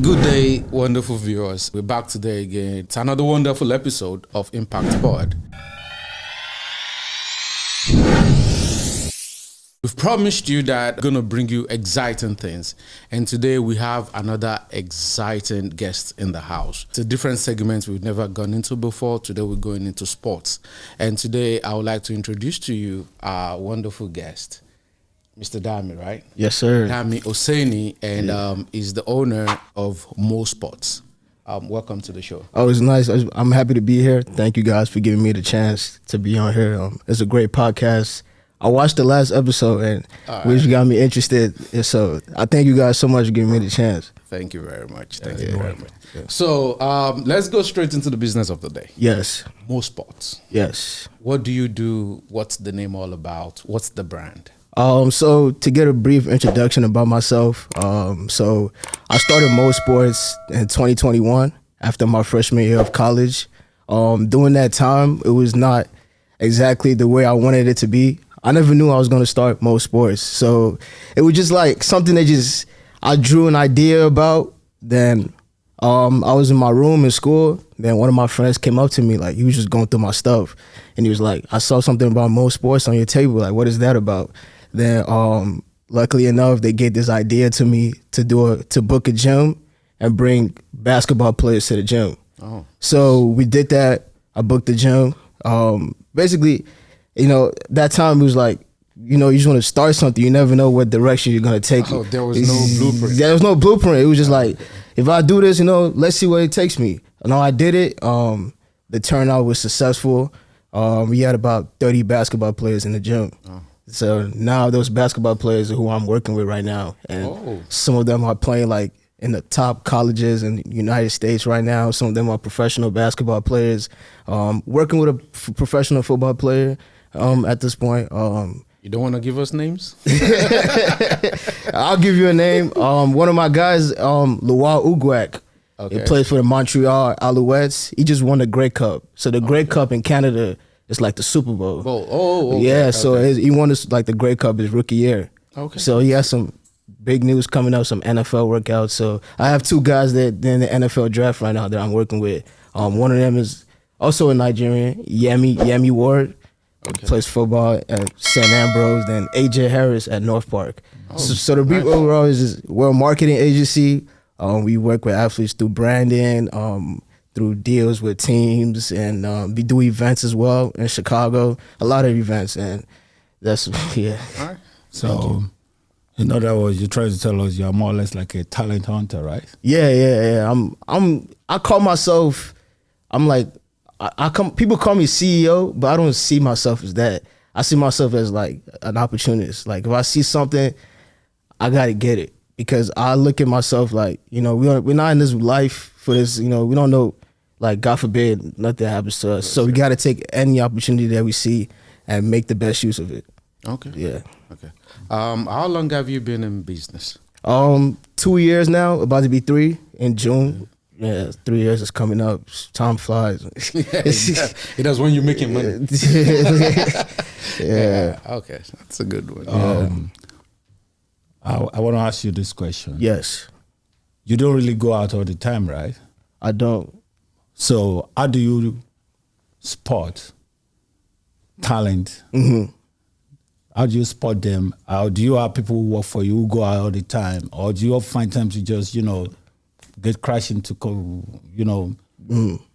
Good day, wonderful viewers. We're back today again. It's another wonderful episode of Impact Pod. We've promised you that we're going to bring you exciting things. And today we have another exciting guest in the house. It's a different segment we've never gone into before. Today we're going into sports. And today I would like to introduce to you our wonderful guest, Mr. Dami, right? Yes, sir. Dami Oseni, and is the owner of Mo Sports. Welcome to the show. Oh, it's nice. I'm happy to be here. Thank you guys for giving me the chance to be on here. It's a great podcast. I watched the last episode and which got me interested. And so I thank you guys so much for giving me the chance. Thank you very much. Thank you very much. Yeah. So let's go straight into the business of the day. Yes. Mo Sports. Yes. What do you do? What's the name all about? What's the brand? So to get a brief introduction about myself, so I started Mo Sports in 2021 after my freshman year of college. During that time, it was not exactly the way I wanted it to be. I never knew I was going to start Mo Sports. So it was just like something that I drew an idea about. Then I was in my room in school. Then one of my friends came up to me, like, he was just going through my stuff. And he was like, I saw something about Mo Sports on your table. Like, what is that about? Then, luckily enough, they gave this idea to me to book a gym and bring basketball players to the gym. Oh. So we did that. I booked the gym. Basically, that time it was like, you just want to start something. You never know what direction you're going to take. Oh, there was no blueprint. There was no blueprint. It was just like, if I do this, let's see where it takes me. And I did it. The turnout was successful. We had about 30 basketball players in the gym. Oh. So now those basketball players are who I'm working with right now. And some of them are playing like in the top colleges in the United States right now. Some of them are professional basketball players. Working with a professional football player at this point. You don't want to give us names? I'll give you a name. One of my guys, Lawal Ugwak. Okay. He plays for the Montreal Alouettes. He just won the Grey Cup. So the Grey Cup in Canada, it's like the Super Bowl. Okay. Yeah, so he won like the Grey Cup his rookie year. Okay. So he has some big news coming up, some NFL workouts. So I have two guys that in the NFL draft right now that I'm working with. One of them is also a Nigerian, Yemi Ward. Okay. Plays football at St. Ambrose. Then AJ Harris at North Park. So the brief overall is we're a marketing agency. We work with athletes through branding, through deals with teams, and we do events as well in Chicago. A lot of events, and that's yeah. All right. So, in other words, you're trying to tell us you're more or less like a talent hunter, right? Yeah. I call myself. I'm like, people call me CEO, but I don't see myself as that. I see myself as like an opportunist. Like if I see something, I gotta get it. Because I look at myself like, we're not in this life for this, we don't know, like, God forbid, nothing happens to us. So we got to take any opportunity that we see and make the best use of it. Okay. Yeah. Okay. How long have you been in business? 2 years now, about to be 3 in June. Yeah, 3 years is coming up. Time flies. It does when you're making money. Yeah. Okay. That's a good one. I want to ask you this question. Yes. You don't really go out all the time, right? I don't. So how do you spot talent? Mm-hmm. How do you spot them? How do you have people who work for you who go out all the time? Or do you find time to just, get crashed into, people,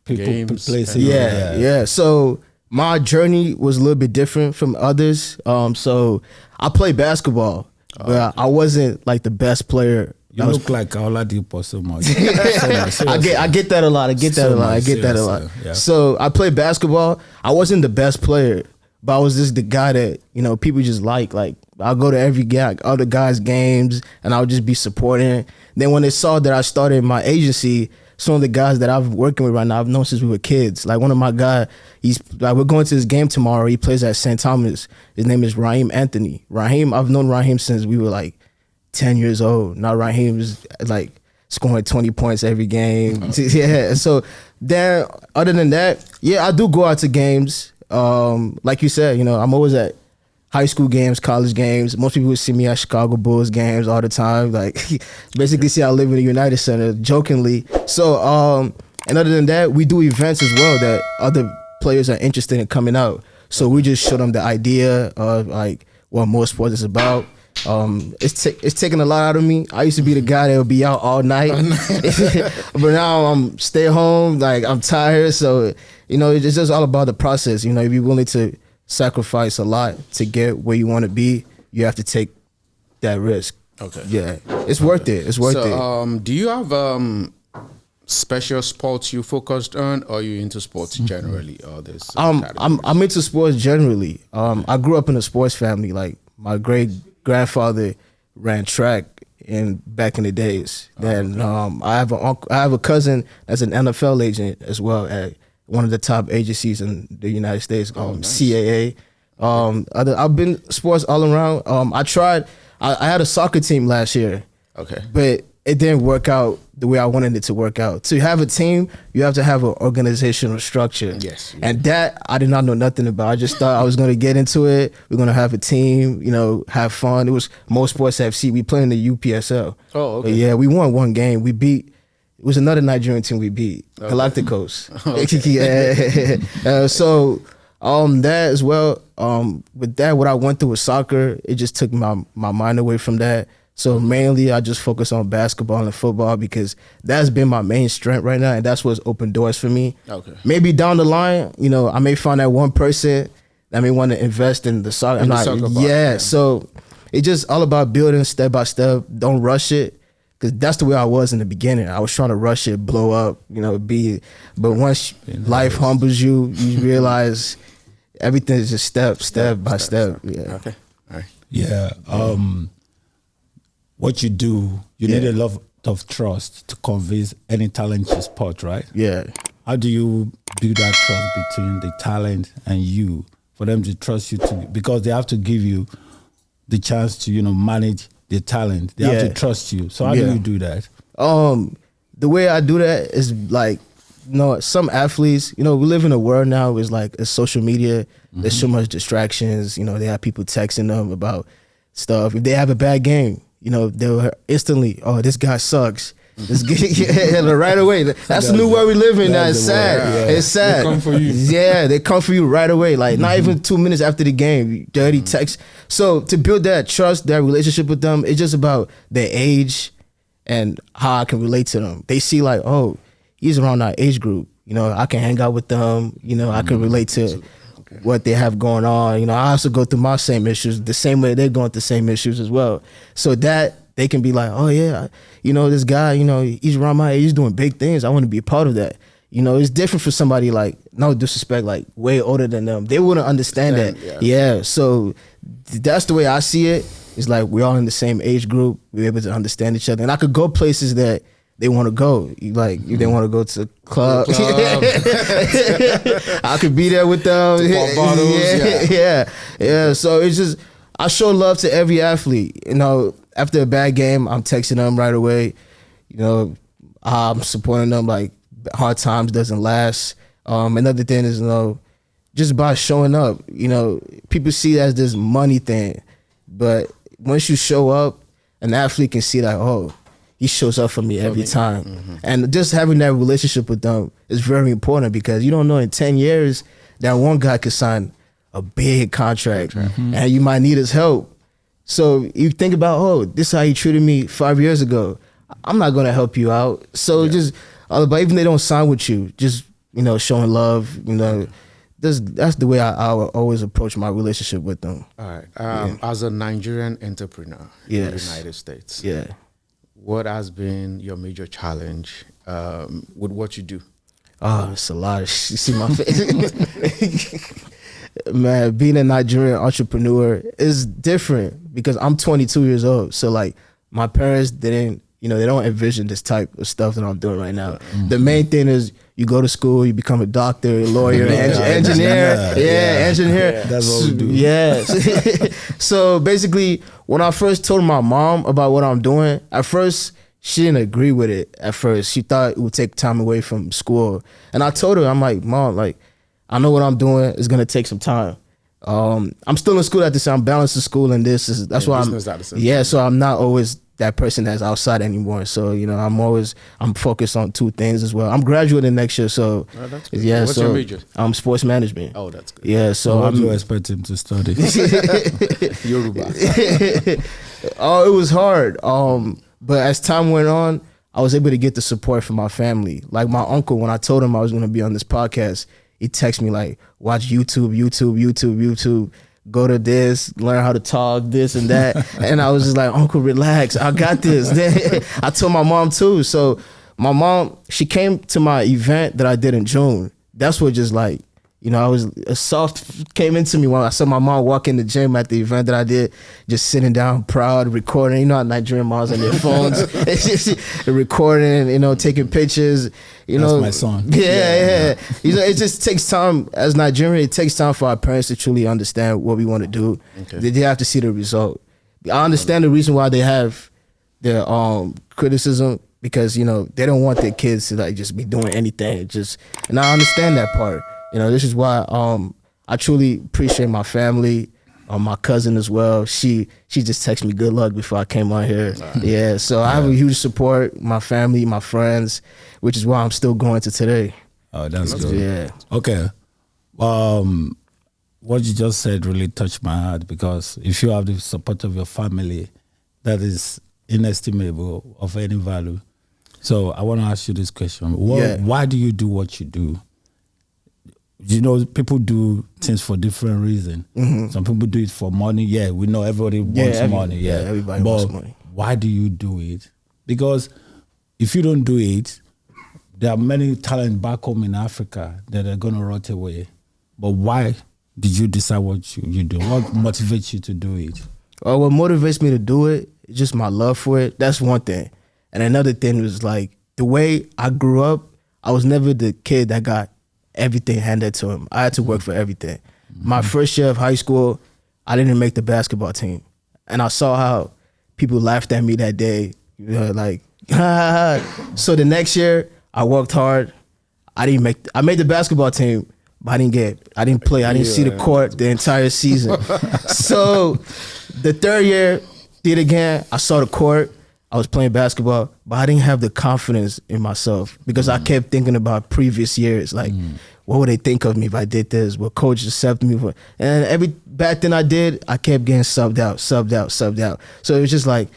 games, places? Yeah. So my journey was a little bit different from others. So I play basketball. But I wasn't like the best player. You look like Oladipo so much. I get that a lot. I get that a lot. Yeah. So I play basketball. I wasn't the best player, but I was just the guy that people just like. Like I'll go to every other guys' games and I'll just be supporting. Then when they saw that I started my agency, some of the guys that I'm working with right now, I've known since we were kids. Like one of my guys, we're going to this game tomorrow. He plays at St. Thomas. His name is Raheem Anthony. I've known Raheem since we were like 10 years old. Now Raheem is like scoring 20 points every game. Yeah. So then other than that, yeah, I do go out to games. Like you said, I'm always at high school games, college games. Most people would see me at Chicago Bulls games all the time. Like basically see I live in the United Center, jokingly. So and other than that, we do events as well that other players are interested in coming out. So we just show them the idea of like what more sports is about. It's taking a lot out of me. I used to be the guy that would be out all night, but now I'm stay home. Like I'm tired, so it's just all about the process. If you're willing to sacrifice a lot to get where you want to be, you have to take that risk. Okay. Yeah, it's worth it. It's worth it. Do you have special sports you focused on, or are you into sports generally? Or this? I'm into sports generally. I grew up in a sports family. Like my great grandfather ran track back in the days. Then I have a cousin that's an NFL agent as well at one of the top agencies in the United States, nice. CAA. I've been sports all around. I had a soccer team last year. Okay. But it didn't work out the way I wanted it to work out. To have a team, you have to have an organizational structure. Yes. And that I did not know nothing about. I just thought I was going to get into it. We're going to have a team, have fun. It was Most Sports FC. We played in the UPSL. Oh, okay. But yeah, we won one game. It was another Nigerian team we beat, Galacticos. So that as well, with that, what I went through with soccer, it just took my mind away from that. So mainly I just focus on basketball and football because that's been my main strength right now, and that's what's opened doors for me. Okay. Maybe down the line, I may find that one person that may want to invest in the soccer. So it's just all about building step by step. Don't rush it, because that's the way I was in the beginning. I was trying to rush it, blow up, but once life humbles you, you realize everything is just step by step. Yeah. Okay. All right. Yeah. What you do, you need a lot of trust to convince any talent you spot, right? Yeah. How do you build that trust between the talent and you, for them to trust you because they have to give you the chance to, manage the talent. They have to trust you. So how do you do that? The way I do that is like, some athletes, we live in a world now where it's social media. There's so much distractions. They have people texting them about stuff. If they have a bad game, they'll instantly, oh, this guy sucks. This right away. That's the new world we live in now. It's sad. Yeah. It's sad. They come for you. Yeah, they come for you right away. Like not even 2 minutes after the game, dirty text. So to build that trust, that relationship with them, it's just about their age and how I can relate to them. They see like, oh, he's around our age group. I can hang out with them. I can relate to what they have going on. I also go through my same issues the same way they're going through the same issues as well. So that they can be like, oh yeah, this guy, he's around my age, he's doing big things. I want to be a part of that. It's different for somebody like, no disrespect, like way older than them. They wouldn't understand that. Yeah. So that's the way I see it. It's like we're all in the same age group. We're able to understand each other. And I could go places that they want to go. Like if they want to go to the club, I could be there with them. Yeah. So it's just, I show love to every athlete. After a bad game, I'm texting them right away. I'm supporting them. Like hard times doesn't last. Another thing is, just by showing up. People see it as this money thing, but once you show up, an athlete can see that, oh, he shows up for me every time. Mm-hmm. And just having that relationship with them is very important, because you don't know in 10 years that one guy could sign a big contract and you might need his help. So you think about, oh, this is how he treated me 5 years ago. I'm not going to help you out. So just, but even they don't sign with you, just, showing love, that's the way I always approach my relationship with them. All right. As a Nigerian entrepreneur in the United States, what has been your major challenge with what you do? Oh, it's a lot. You see my face? Man, being a Nigerian entrepreneur is different because I'm 22 years old. So like my parents didn't, they don't envision this type of stuff that I'm doing right now. The main thing is you go to school, you become a doctor, a lawyer, engineer. Engineer. That's what we do. Yes. So basically, when I first told my mom about what I'm doing, at first, she didn't agree with it at first. She thought it would take time away from school. And I told her, I'm like, Mom, like, I know what I'm doing is going to take some time. I'm still in school at this time. I'm balancing school and this. That's why business at the same yeah. time. So I'm not always that person that's outside anymore. So, you know, I'm focused on two things as well. I'm graduating next year. So Oh, that's good. yeah. What's so your major? I'm sports management. Oh, that's good. Yeah. So What I'm do you expect him to study? Yoruba. Oh, it was hard. But as time went on, I was able to get the support from my family. Like my uncle, when I told him I was going to be on this podcast, he texted me like, watch YouTube. Go to this, learn how to talk, this and that. And I was just like, Uncle, relax. I got this. Then I told my mom too. So my mom, she came to my event that I did in June. That's what just like, you know, I was a soft came into me when I saw my mom walk in the gym at the event that I did, just sitting down, proud, recording. You know how Nigerian moms on their phones, recording, you know, taking pictures. You That's know, my son. Yeah. You know, it just takes time as Nigerian. It takes time for our parents to truly understand what we want to do. Okay. They have to see the result. I understand the reason why they have their criticism, because, you know, they don't want their kids to like just be doing anything. And I understand that part. You know, this is why I truly appreciate my family, my cousin as well. She just texted me good luck before I came on here. Yeah, so I have a huge support, my family, my friends, which is why I'm still going to today. Oh, that's good. Yeah. Okay. What you just said really touched my heart, because if you have the support of your family, that is inestimable, of any value. So I want to ask you this question. Why do you do what you do? You know, people do things for different reasons. Mm-hmm. Some people do it for money. Yeah, we know everybody wants money. Yeah, everybody wants money. Why do you do it? Because if you don't do it, there are many talents back home in Africa that are going to rot away. But why did you decide what you do? What motivates you to do it? Well, what motivates me to do it is just my love for it. That's one thing. And another thing was like the way I grew up, I was never the kid that got everything handed to him. I had to work for everything. Mm-hmm. My first year of high school, I didn't make the basketball team. And I saw how people laughed at me that day. You know, like, so the next year, I worked hard. I made the basketball team, but I didn't play. I didn't see the court the entire season. So the third year, did again. I saw the court. I was playing basketball, but I didn't have the confidence in myself because I kept thinking about previous years. Like, what would they think of me if I did this? Will coach accept me for? And every bad thing I did, I kept getting subbed out. So it was just like,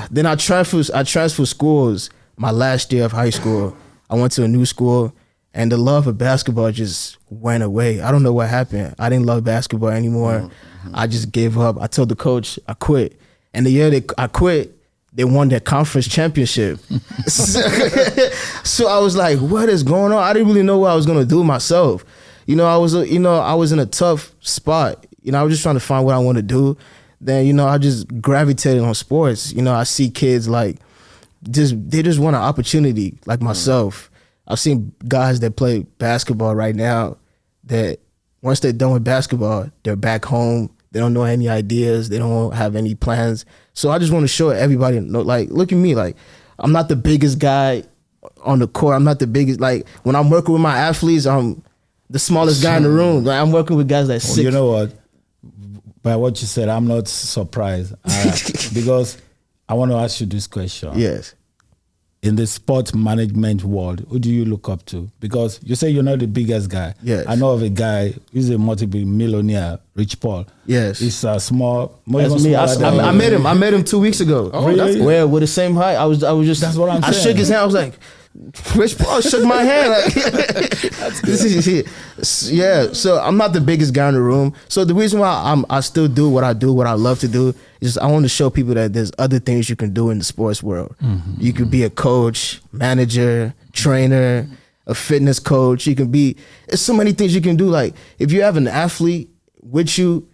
then I transferred schools my last year of high school. I went to a new school, and the love of basketball just went away. I don't know what happened. I didn't love basketball anymore. Mm-hmm. I just gave up. I told the coach I quit. And the year I quit, they won their conference championship. So I was like, what is going on? I didn't really know what I was going to do myself. You know, I was in a tough spot. You know, I was just trying to find what I want to do. Then, you know, I just gravitated on sports. You know, I see kids like they just want an opportunity like myself. I've seen guys that play basketball right now that once they're done with basketball, they're back home. They don't know any ideas. They don't have any plans. So I just want to show everybody, like, look at me. Like, I'm not the biggest guy on the court. I'm not the biggest. Like, when I'm working with my athletes, I'm the smallest guy in the room. Like, I'm working with guys that's 6. You know what? By what you said, I'm not surprised. Because I want to ask you this question. Yes. In the sports management world, who do you look up to? Because you say you're not the biggest guy. Yes. I know of a guy, he's a multi-millionaire, Rich Paul. Yes. He's a small. That's me. I met him. I met him 2 weeks ago. Oh, really? Where with the same height. I was just. That's what I'm saying. I shook his hand. I was like, Rich Paul shook my hand. Like, yeah. So I'm not the biggest guy in the room. So the reason why I still do, what I love to do, is I want to show people that there's other things you can do in the sports world. Mm-hmm. You could be a coach, manager, trainer, a fitness coach. You can be. There's so many things you can do. Like if you have an athlete with you,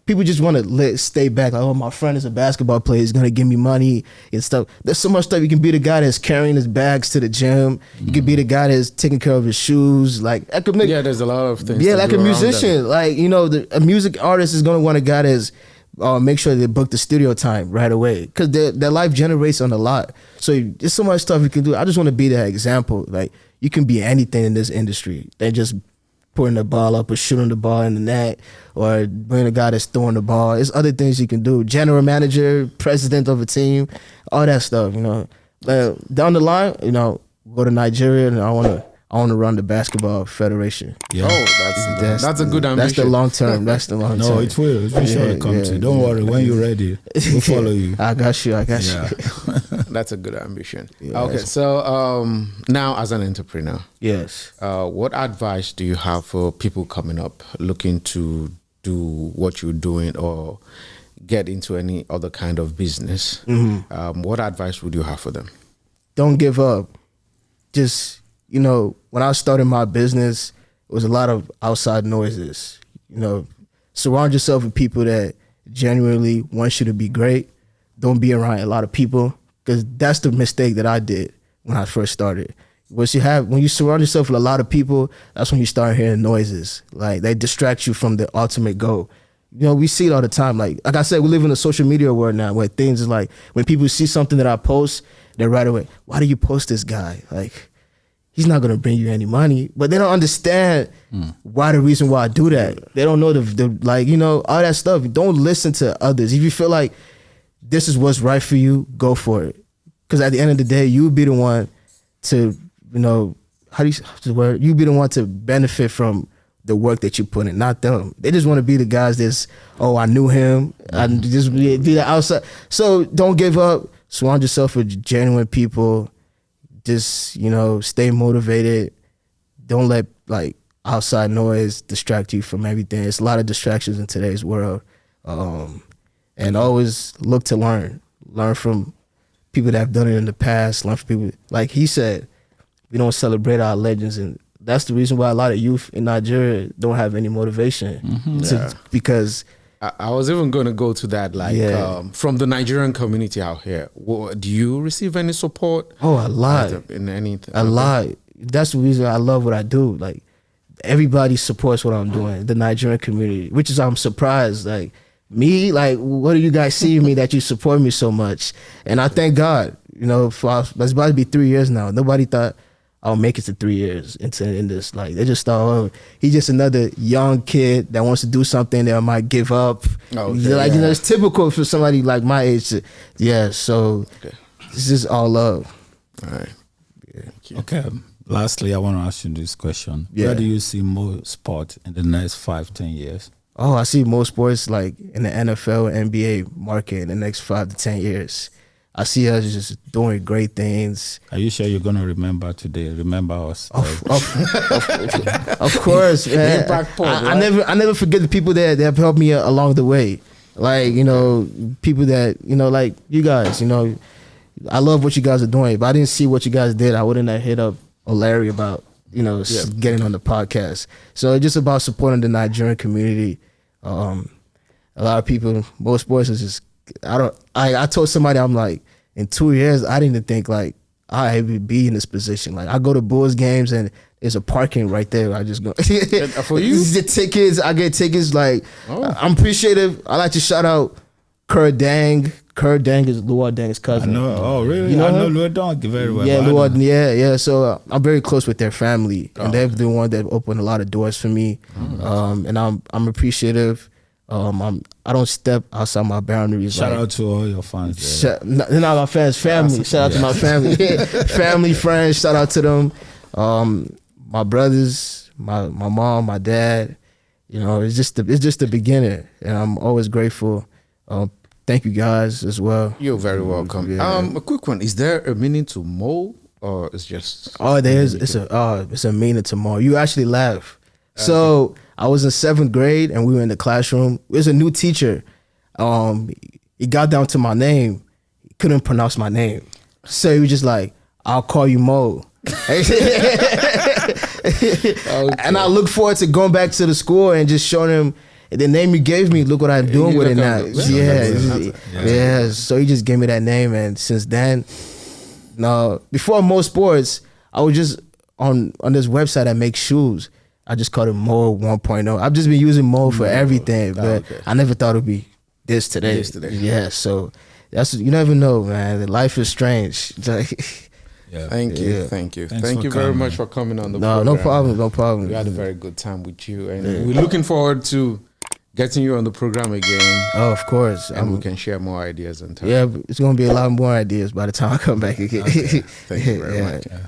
people just want to stay back. Like, oh, my friend is a basketball player. He's going to give me money and stuff. There's so much stuff. You can be the guy that's carrying his bags to the gym. You can be the guy that's taking care of his shoes. Like, I could make, there's a lot of things. Yeah, like a musician. Like, you know, a music artist is going to want a guy that's make sure they book the studio time right away because their life generates on a lot. So there's so much stuff you can do. I just want to be that example. Like, you can be anything in this industry. Then just putting the ball up or shooting the ball in the net or being a guy that's throwing the ball. There's other things you can do. General manager, president of a team, all that stuff, But down the line, go to Nigeria and I want to run the basketball federation. Yeah. Oh, that's a good ambition. That's the long term. That's the long term. No, it will. It's sure to come to. Don't worry. When you're ready, we'll follow you. I got you. That's a good ambition. Yeah, okay, so now as an entrepreneur, yes, what advice do you have for people coming up looking to do what you're doing or get into any other kind of business? Mm-hmm. What advice would you have for them? Don't give up. Just, when I started my business, it was a lot of outside noises. Surround yourself with people that genuinely want you to be great. Don't be around a lot of people, because that's the mistake that I did when I first started. When you surround yourself with a lot of people, that's when you start hearing noises. Like, they distract you from the ultimate goal. We see it all the time. Like I said, we live in a social media world now where things is like, when people see something that I post, they're right away, why do you post this guy? Like, he's not gonna bring you any money. But they don't understand the reason why I do that. They don't know all that stuff. Don't listen to others. If you feel like this is what's right for you, go for it. Because at the end of the day, you'll be the one to, you be the one to benefit from the work that you put in, not them. They just want to be the guys that's, I knew him. I just be the outside. So don't give up. Surround yourself with genuine people. Just, stay motivated. Don't let outside noise distract you from everything. It's a lot of distractions in today's world. And always look to learn from people that have done it in the past. Learn from people, like he said, we don't celebrate our legends, and that's the reason why a lot of youth in Nigeria don't have any motivation. Because I was even going to go to that, from the Nigerian community out here. Do you receive any support? Oh, a lot. In anything? A lot. That's the reason I love what I do. Like, everybody supports what I'm doing, the Nigerian community, which is, I'm surprised. Like, me, what do you guys see in me that you support me so much? And I thank God, it's about to be 3 years now. Nobody thought I'll make it to 3 years in this. Like, they just thought, he's just another young kid that wants to do something that might give up. It's typical for somebody like my age to, so this is all love. All right. Yeah. Okay. Lastly, I want to ask you this question. Where do you see more sport in the next 5-10 years? Oh, I see more sports in the NFL, NBA market in the next 5 to 10 years. I see us just doing great things. Are you sure you're gonna remember today? Remember us? Of course, man. I never forget the people that have helped me along the way. People that like you guys. I love what you guys are doing. If I didn't see what you guys did, I wouldn't have hit up O'Larry about getting on the podcast. So it's just about supporting the Nigerian community. A lot of people, most sports is just. I told somebody, I'm like, in 2 years, I didn't think I would be in this position. Like, I go to Bulls games and there's a parking right there. I just go. For you? The tickets, I get tickets. I'm appreciative. I like to shout out Kerr Dang. Kerr Dang is Luol Deng's cousin. I know. Oh, really? I know Luol Deng very well. Yeah, Luol. Yeah. So I'm very close with their family, and they're the one that opened a lot of doors for me. And I'm appreciative. I don't step outside my boundaries. Shout out to all your fans. Not my fans, family. Shout out to my family, family, friends. Shout out to them. My brothers, my mom, my dad. It's just the beginning, and I'm always grateful. Thank you guys as well. You're very welcome. Yeah. A quick one: is there a meaning to Mo, or it's just? Oh, there's it's a meaning to Mo. You actually laugh. So I was in 7th grade and we were in the classroom. There's a new teacher. He got down to my name. He couldn't pronounce my name. So he was just like, I'll call you Mo. And I look forward to going back to the school and just showing him the name you gave me. Look what I'm doing with it now. Yeah. So he just gave me that name. And since then, before Mo Sports, I was just on this website that makes shoes. I just called it Mo 1.0. I've just been using Mo for everything, but I never thought it would be this today. Yeah, so you never know, man. Life is strange. Yeah. Thank you. Thank Thanks you for very coming. much for coming on the No, program. no problem. We had a very good time with you, and we're looking forward to getting you on the program again. Oh, of course. And we can share more ideas and time. Yeah, it's gonna be a lot more ideas by the time I come back again. Okay. Thank you very much. Yeah.